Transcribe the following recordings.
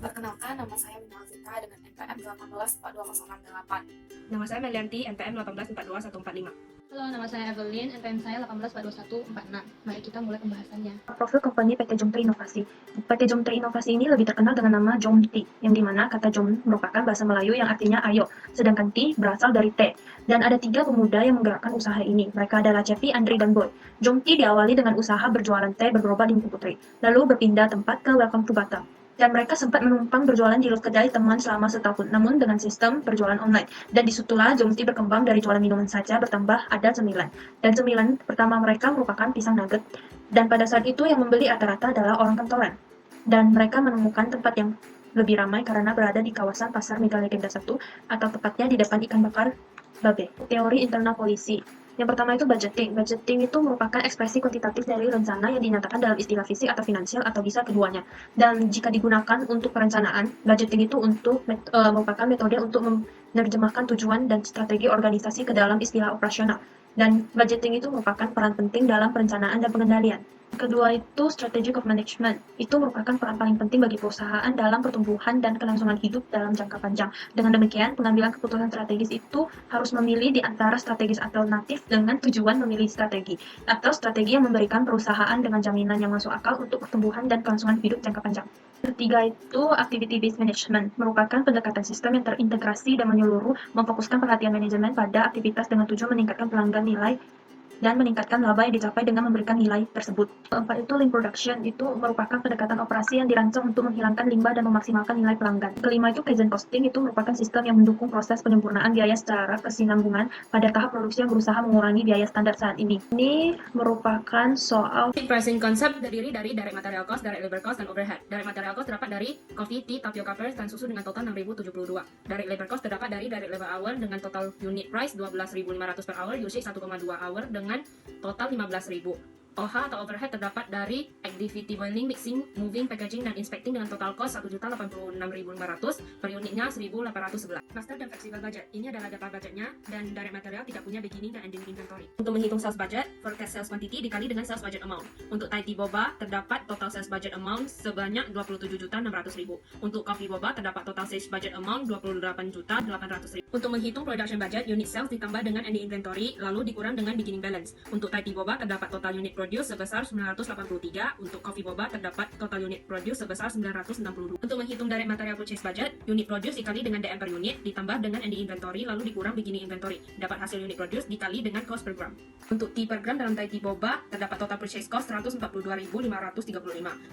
Perkenalkan, nama saya Wina Alvita dengan NPM 1842068. Nama saya Melianti, NPM 1842145. Halo, nama saya Evelyn, NPM saya 1842146. Mari kita mulai pembahasannya. Profil company PT Jomtri Inovasi. PT Jomtri Inovasi ini lebih terkenal dengan nama Jomti, yang dimana kata Jom merupakan bahasa Melayu yang artinya ayo, sedangkan Ti berasal dari T. Dan ada 3 pemuda yang menggerakkan usaha ini. Mereka adalah Cepi, Andri, dan Boy. Jomti diawali dengan usaha berjualan teh bergerobak di Putri, lalu berpindah tempat ke Welcome to Batam. Dan mereka sempat menumpang berjualan di kedai teman selama setahun, namun dengan sistem berjualan online. Dan disitulah Jomti berkembang dari jualan minuman saja bertambah ada cemilan. Dan cemilan pertama mereka merupakan pisang nugget. Dan pada saat itu yang membeli rata-rata adalah orang kantoran. Dan mereka menemukan tempat yang lebih ramai karena berada di kawasan Pasar Mega Legenda 1 atau tepatnya di depan ikan bakar Babe. Teori internal polisi. Yang pertama itu budgeting. Budgeting itu merupakan ekspresi kuantitatif dari rencana yang dinyatakan dalam istilah fisik atau finansial atau bisa keduanya. Dan jika digunakan untuk perencanaan, budgeting itu merupakan metode untuk menerjemahkan tujuan dan strategi organisasi ke dalam istilah operasional. Dan budgeting itu merupakan peran penting dalam perencanaan dan pengendalian. Kedua itu strategic of management. Itu merupakan peran paling penting bagi perusahaan dalam pertumbuhan dan kelangsungan hidup dalam jangka panjang. Dengan demikian, pengambilan keputusan strategis itu harus memilih di antara strategis alternatif dengan tujuan memilih strategi, atau strategi yang memberikan perusahaan dengan jaminan yang masuk akal untuk pertumbuhan dan kelangsungan hidup jangka panjang. Ketiga itu activity based management, merupakan pendekatan sistem yang terintegrasi dan menyeluruh, memfokuskan perhatian manajemen pada aktivitas dengan tujuan meningkatkan pelanggan nilai dan meningkatkan laba yang dicapai dengan memberikan nilai tersebut. Keempat itu lean production, itu merupakan pendekatan operasi yang dirancang untuk menghilangkan limbah dan memaksimalkan nilai pelanggan. Kelima itu kaizen costing, itu merupakan sistem yang mendukung proses penyempurnaan biaya secara kesinambungan pada tahap produksi yang berusaha mengurangi biaya standar saat ini. Ini merupakan soal Pricing concept terdiri dari direct material cost, direct labor cost, dan overhead. Direct material cost terdapat dari coffee, tea, tapioca pearls, dan susu dengan total 6.072. Direct labor cost terdapat dari direct labor hour dengan total unit price 12.500 per hour, usage 1,2 hour dengan total 15.000. OH atau overhead terdapat dari activity boiling, mixing, moving, packaging, dan inspecting dengan total cost 1.086.500 per unitnya 1.811. Master dan flexible budget. Ini adalah data budgetnya dan direct material tidak punya beginning dan ending inventory. Untuk menghitung sales budget, forecast sales quantity dikali dengan sales budget amount. Untuk Thai tea boba terdapat total sales budget amount sebanyak 27.600.000. Untuk coffee boba terdapat total sales budget amount 28.800.000. Untuk menghitung production budget, unit sales ditambah dengan ending inventory lalu dikurang dengan beginning balance. Untuk Thai tea boba terdapat total unit produce sebesar 983, untuk coffee boba terdapat total unit produce sebesar 962. Untuk menghitung direct material purchase budget, unit produce dikali dengan DM per unit ditambah dengan ending inventory lalu dikurang beginning inventory. Dapat hasil unit produce dikali dengan cost per gram. Untuk tea per gram dalam Thai tea boba terdapat total purchase cost 142.535.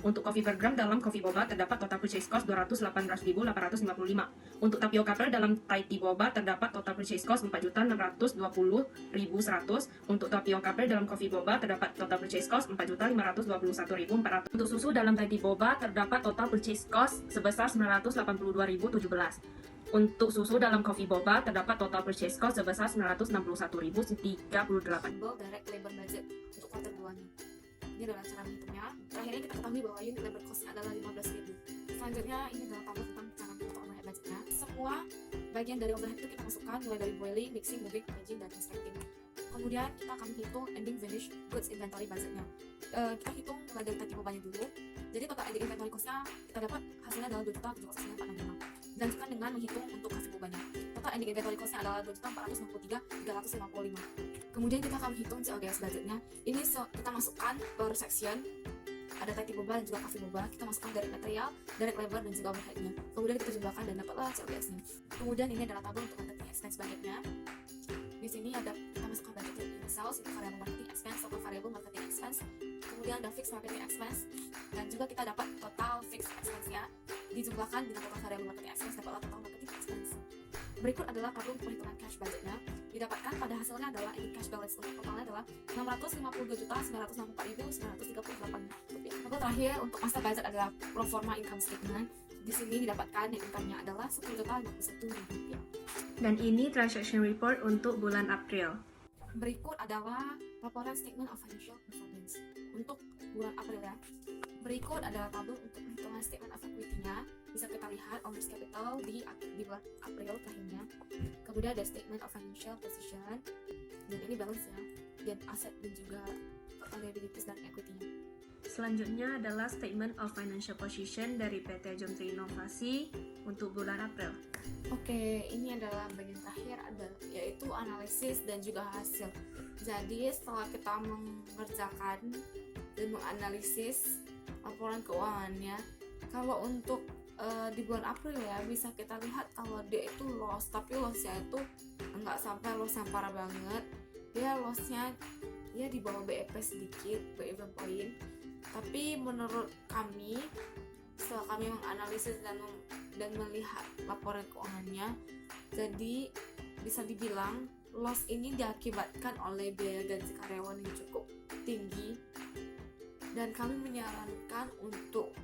Untuk coffee per gram dalam coffee boba terdapat total purchase cost 218.855. Untuk tapioca pearl dalam Thai tea boba terdapat total purchase cost 4.620.100. Untuk tapioca pearl dalam coffee boba terdapat total purchase cost 4.521.400. Untuk susu dalam Thai tea boba terdapat total purchase cost sebesar 982.017. Untuk susu dalam coffee boba terdapat total purchase cost sebesar 961.038. Direct labor budget untuk kuartal 2 nya. Ini adalah cara menghitungnya. Terakhirnya kita ketahui bahwa unit labor cost adalah 15.000. Selanjutnya ini adalah tabel tentang cara menentukan overhead budgetnya. Semua bagian dari overhead itu kita masukkan mulai dari boiling, mixing, moving, packaging, dan inspecting. Kemudian kita akan hitung ending finished goods inventory budgetnya. Kita hitung mulai dari tadi bobanya dulu. Jadi total ending inventory cost-nya kita dapat hasilnya adalah 2.795. Dilanjutkan dengan menghitung untuk coffee bobanya. Total ending inventory cost-nya adalah 2.463.350. Kemudian kita akan menghitung COGS budgetnya. Ini kita masukkan per section. Ada tadi boba dan juga coffee boba. Kita masukkan dari material, direct labor, dan juga overhead-nya. Kemudian kita jumlahkan dan dapatlah COGS-nya. Kemudian ini adalah tabel untuk marketing expense budgetnya. Di sini ada kita masukkan budget in sales, itu variable marketing expense, total variable marketing expense. Kemudian ada fixed marketing expense, dan juga kita dapat total fixed expense-nya dijumlahkan dengan total variable marketing expense, dapatlah total marketing expense. Berikut adalah tabel untuk perhitungan cash budgetnya. Didapatkan pada hasilnya adalah ending cash balance totalnya adalah 652.941.938 rupiah. Lalu terakhir untuk master budget adalah pro forma income statement. Di sini didapatkan net income-nya adalah 10.051.000 rupiah. Dan ini transaction report untuk bulan April. Berikut adalah laporan statement of financial performance untuk bulan April ya. Berikut adalah tabel untuk perhitungan statement of equity-nya. Bisa kita lihat owner's capital di bulan April terakhirnya. Kemudian ada statement of financial position, dan ini balance ya, dan aset dan juga total liabilities dan equity-nya. Selanjutnya adalah Statement of Financial Position dari PT Jomtri Inovasi untuk bulan April. Oke, ini adalah bagian terakhir yaitu analisis dan juga hasil. Jadi setelah kita mengerjakan dan menganalisis laporan keuangannya, kalau untuk di bulan April ya bisa kita lihat kalau dia itu loss, tapi lossnya itu nggak sampai loss yang parah banget. Dia lossnya ya di bawah BEP sedikit, BEP point. Tapi menurut kami setelah kami menganalisis dan melihat laporan keuangannya, jadi bisa dibilang loss ini diakibatkan oleh biaya gaji karyawan yang cukup tinggi, dan kami menyarankan untuk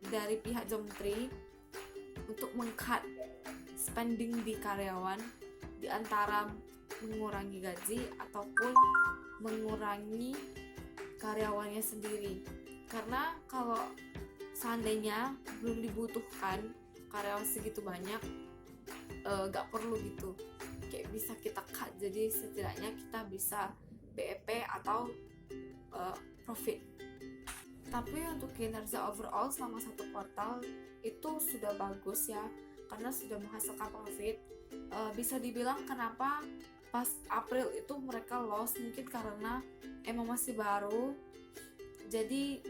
dari pihak Jomtri untuk meng-cut spending di karyawan di antara mengurangi gaji ataupun mengurangi karyawannya sendiri. Karena kalau seandainya belum dibutuhkan karyawan segitu banyak, gak perlu gitu, kayak bisa kita cut, jadi setidaknya kita bisa BEP atau profit. Tapi untuk kinerja overall selama 1 kuartal itu sudah bagus ya, karena sudah menghasilkan profit. Bisa dibilang kenapa pas April itu mereka loss, mungkin karena emang masih baru, jadi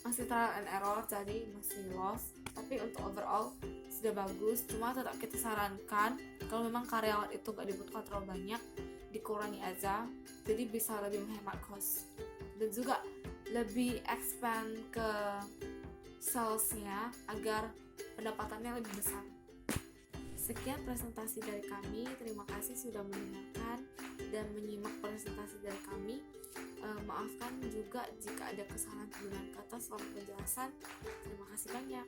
masih trial and error, jadi masih loss. Tapi untuk overall sudah bagus, cuma tetap kita sarankan kalau memang karyawan itu gak dibutuhkan terlalu banyak, dikurangi aja, jadi bisa lebih menghemat cost dan juga lebih expand ke salesnya agar pendapatannya lebih besar. Sekian presentasi dari kami, terima kasih sudah mendengarkan dan menyimak presentasi dari kami. Maafkan juga jika ada kesalahan penggunaan kata selama penjelasan. Terima kasih banyak.